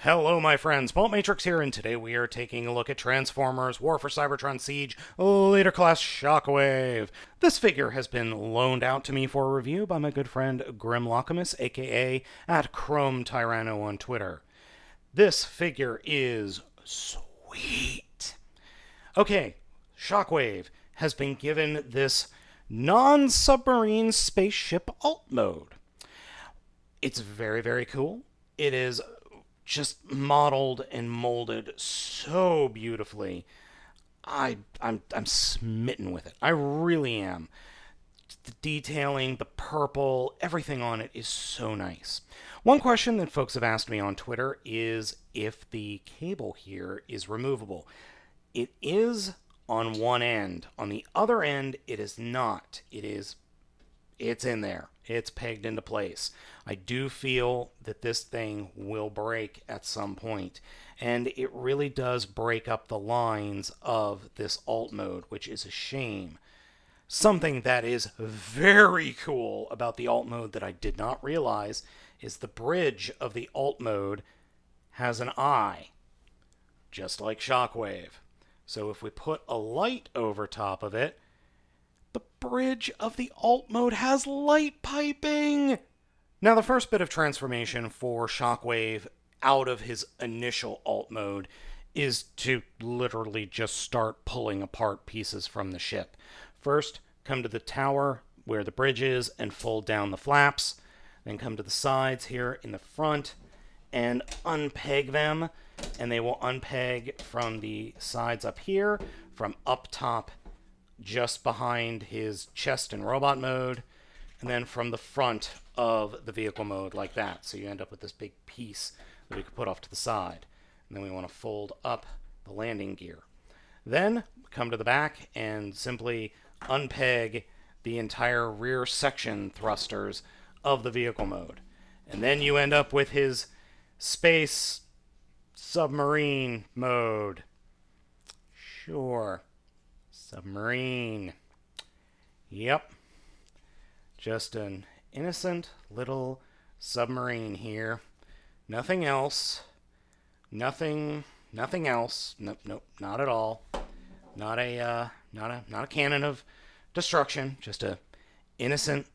Hello, my friends. Baltmatrix here, and today we are taking a look at Transformers War for Cybertron Siege Leader Class Shockwave. This figure has been loaned out to me for review by my good friend Grimlockamus, aka at Chrome Tyranno on Twitter. This figure is sweet. Okay, Shockwave has been given this non-submarine spaceship alt mode. It's very, very cool. It is just modeled and molded so beautifully. I'm smitten with it. I really am. The detailing, the purple, everything on it is so nice. One question that folks have asked me on Twitter is if the cable here is removable. It is on one end. On the other end, it is not. It's in there. It's pegged into place. I do feel that this thing will break at some point, and it really does break up the lines of this alt mode, which is a shame. Something that is very cool about the alt mode that I did not realize is the bridge of the alt mode has an eye, just like Shockwave. So if we put a light over top of it, the bridge of the alt mode has light piping! Now, the first bit of transformation for Shockwave out of his initial alt mode is to literally just start pulling apart pieces from the ship. First, come to the tower where the bridge is and fold down the flaps. Then come to the sides here in the front and unpeg them. And they will unpeg from the sides up here, from up top just behind his chest in robot mode, and then from the front of the vehicle mode like that. So you end up with this big piece that we can put off to the side. And then we want to fold up the landing gear. Then come to the back and simply unpeg the entire rear section thrusters of the vehicle mode. And then you end up with his space submarine mode. Sure. Submarine. Yep. Just an innocent little submarine here. Nothing else. Nothing else. Nope, not at all. Not a cannon of destruction. Just a innocent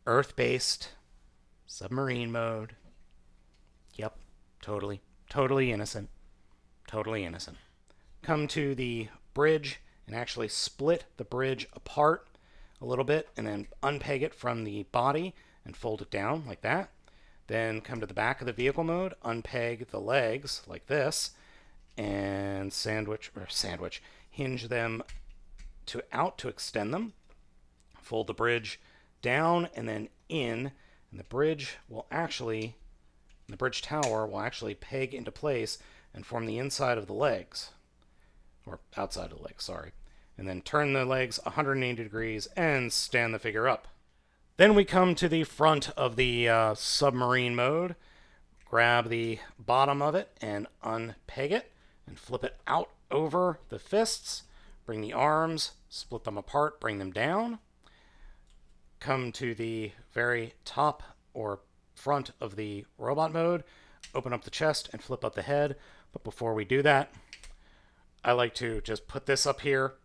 Earth-based submarine mode. Yep. Totally innocent. Totally innocent. Come to the bridge and actually split the bridge apart a little bit and then unpeg it from the body and fold it down like that. Then come to the back of the vehicle mode, unpeg the legs like this, and hinge them out to extend them. Fold the bridge down and then in, and the bridge tower will actually peg into place and form the inside of the legs. Or outside of the legs, sorry. And then turn the legs 180 degrees and stand the figure up. Then we come to the front of the submarine mode. Grab the bottom of it and unpeg it and flip it out over the fists. Bring the arms, split them apart, bring them down. Come to the very top or front of the robot mode. Open up the chest and flip up the head. But before we do that, I like to just put this up here.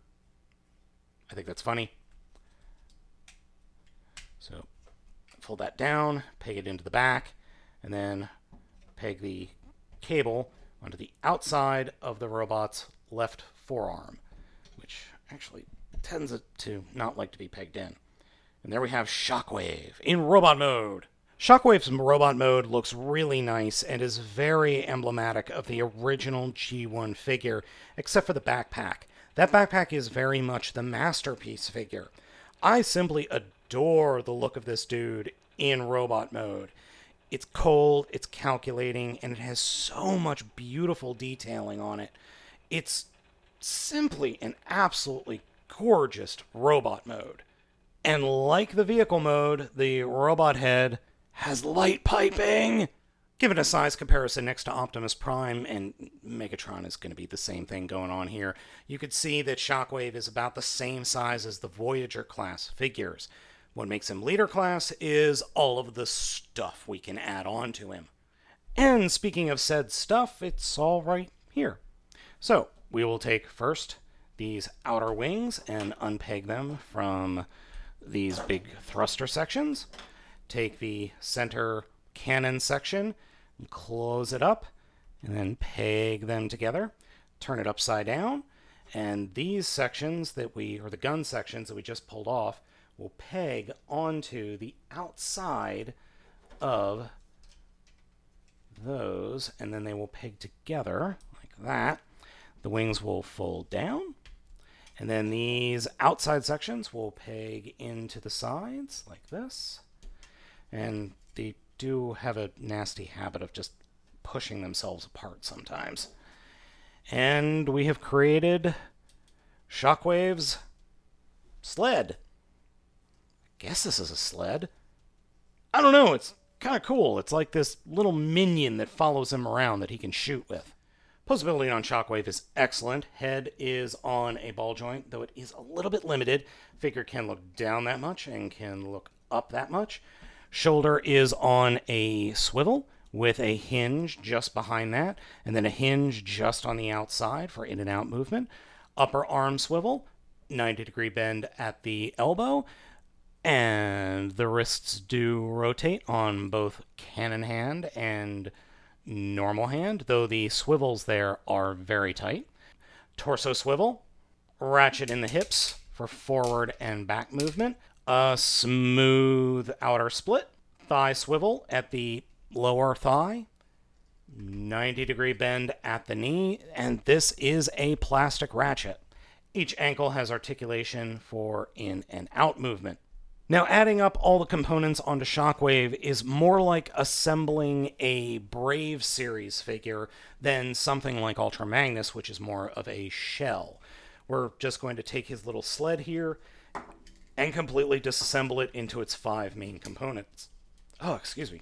I think that's funny. So fold that down, peg it into the back, and then peg the cable onto the outside of the robot's left forearm, which actually tends to not like to be pegged in. And there we have Shockwave in robot mode. Shockwave's robot mode looks really nice and is very emblematic of the original G1 figure, except for the backpack. That backpack is very much the masterpiece figure. I simply adore the look of this dude in robot mode. It's cold, it's calculating, and it has so much beautiful detailing on it. It's simply an absolutely gorgeous robot mode. And like the vehicle mode, the robot head has light piping. Given a size comparison next to Optimus Prime, and Megatron is going to be the same thing going on here, you could see that Shockwave is about the same size as the Voyager class figures. What makes him leader class is all of the stuff we can add on to him. And speaking of said stuff, it's all right here. So we will take first these outer wings and unpeg them from these big thruster sections. Take the center cannon section, and close it up, and then peg them together. Turn it upside down, and these sections that or the gun sections that we just pulled off, will peg onto the outside of those, and then they will peg together like that. The wings will fold down, and then these outside sections will peg into the sides like this. And they do have a nasty habit of just pushing themselves apart sometimes. And we have created Shockwave's sled. I guess this is a sled. I don't know, it's kind of cool. It's like this little minion that follows him around that he can shoot with. Posability on Shockwave is excellent. Head is on a ball joint, though it is a little bit limited. Figure can look down that much and can look up that much. Shoulder is on a swivel with a hinge just behind that, and then a hinge just on the outside for in and out movement. Upper arm swivel, 90-degree bend at the elbow, and the wrists do rotate on both cannon hand and normal hand, though the swivels there are very tight. Torso swivel, ratchet in the hips for forward and back movement, a smooth outer split, thigh swivel at the lower thigh, 90-degree bend at the knee, and this is a plastic ratchet. Each ankle has articulation for in and out movement. Now, adding up all the components onto Shockwave is more like assembling a Brave series figure than something like Ultra Magnus, which is more of a shell. We're just going to take his little sled here and completely disassemble it into its 5 main components. Oh, excuse me.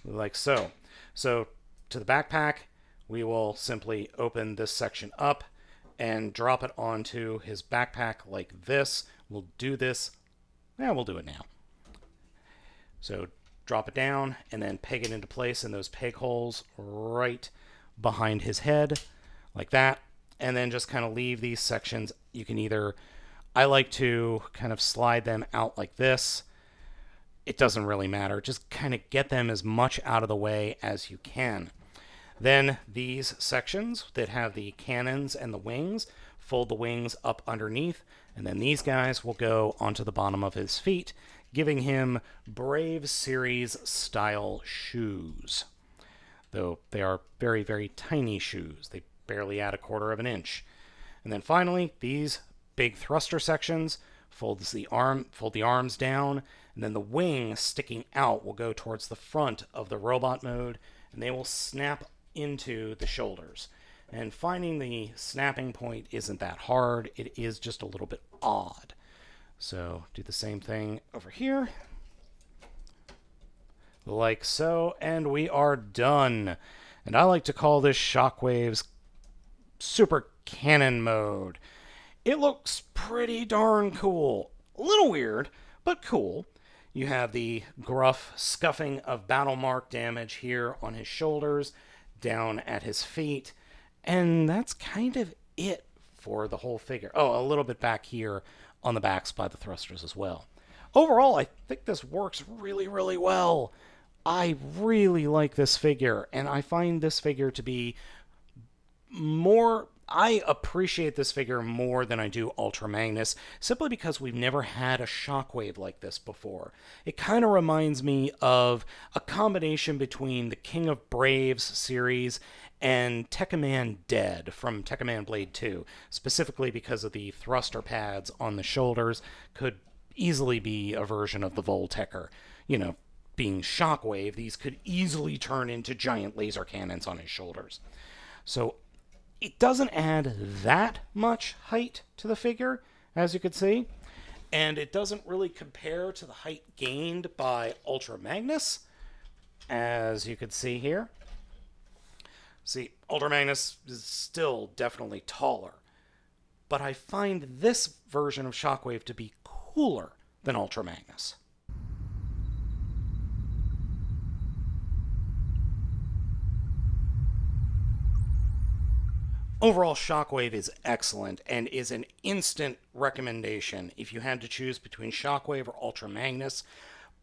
Like so. So, to the backpack, we will simply open this section up and drop it onto his backpack like this. We'll do this. We'll do it now. So drop it down and then peg it into place in those peg holes right behind his head like that. And then just kind of leave these sections. You can either, I like to kind of slide them out like this. It doesn't really matter. Just kind of get them as much out of the way as you can. Then these sections that have the cannons and the wings, fold the wings up underneath, and then these guys will go onto the bottom of his feet, giving him Brave Series style shoes. Though they are very, very tiny shoes. They barely add 1/4 of an inch. And then finally, these big thruster sections, fold the arms down, and then the wing sticking out will go towards the front of the robot mode, and they will snap into the shoulders. And finding the snapping point isn't that hard. It is just a little bit odd. So do the same thing over here. Like so, and we are done. And I like to call this Shockwave's Super Cannon mode. It looks pretty darn cool. A little weird, but cool. You have the gruff scuffing of battle mark damage here on his shoulders, down at his feet, and that's kind of it for the whole figure. Oh, a little bit back here on the backs by the thrusters as well. Overall, I think this works really, really well. I really like this figure, and I find this figure to be more... I appreciate this figure more than I do Ultra Magnus, simply because we've never had a Shockwave like this before. It kind of reminds me of a combination between the King of Braves series and Tekkaman Dead from Tekkaman Blade 2, specifically because of the thruster pads on the shoulders could easily be a version of the Voltecker. You know, being Shockwave, these could easily turn into giant laser cannons on his shoulders. So it doesn't add that much height to the figure, as you can see, and it doesn't really compare to the height gained by Ultra Magnus, as you can see here. See, Ultra Magnus is still definitely taller, but I find this version of Shockwave to be cooler than Ultra Magnus. Overall, Shockwave is excellent and is an instant recommendation if you had to choose between Shockwave or Ultra Magnus.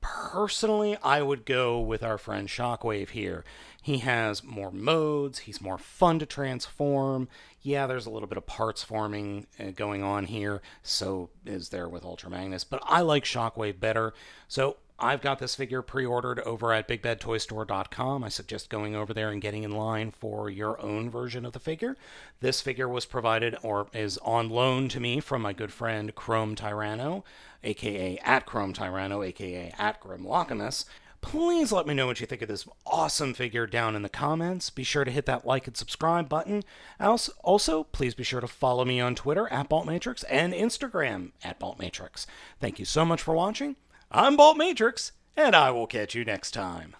Personally, I would go with our friend Shockwave here. He has more modes, he's more fun to transform. Yeah, there's a little bit of parts forming going on here, so is there with Ultra Magnus, but I like Shockwave better. So I've got this figure pre-ordered over at BigBadToyStore.com. I suggest going over there and getting in line for your own version of the figure. This figure was provided or is on loan to me from my good friend Chrome Tyranno, aka at Chrome Tyranno, aka at Grimlockamus. Please let me know what you think of this awesome figure down in the comments. Be sure to hit that like and subscribe button. Also, please be sure to follow me on Twitter at Baltmatrix and Instagram at Baltmatrix. Thank you so much for watching. I'm Baltmatrix, and I will catch you next time.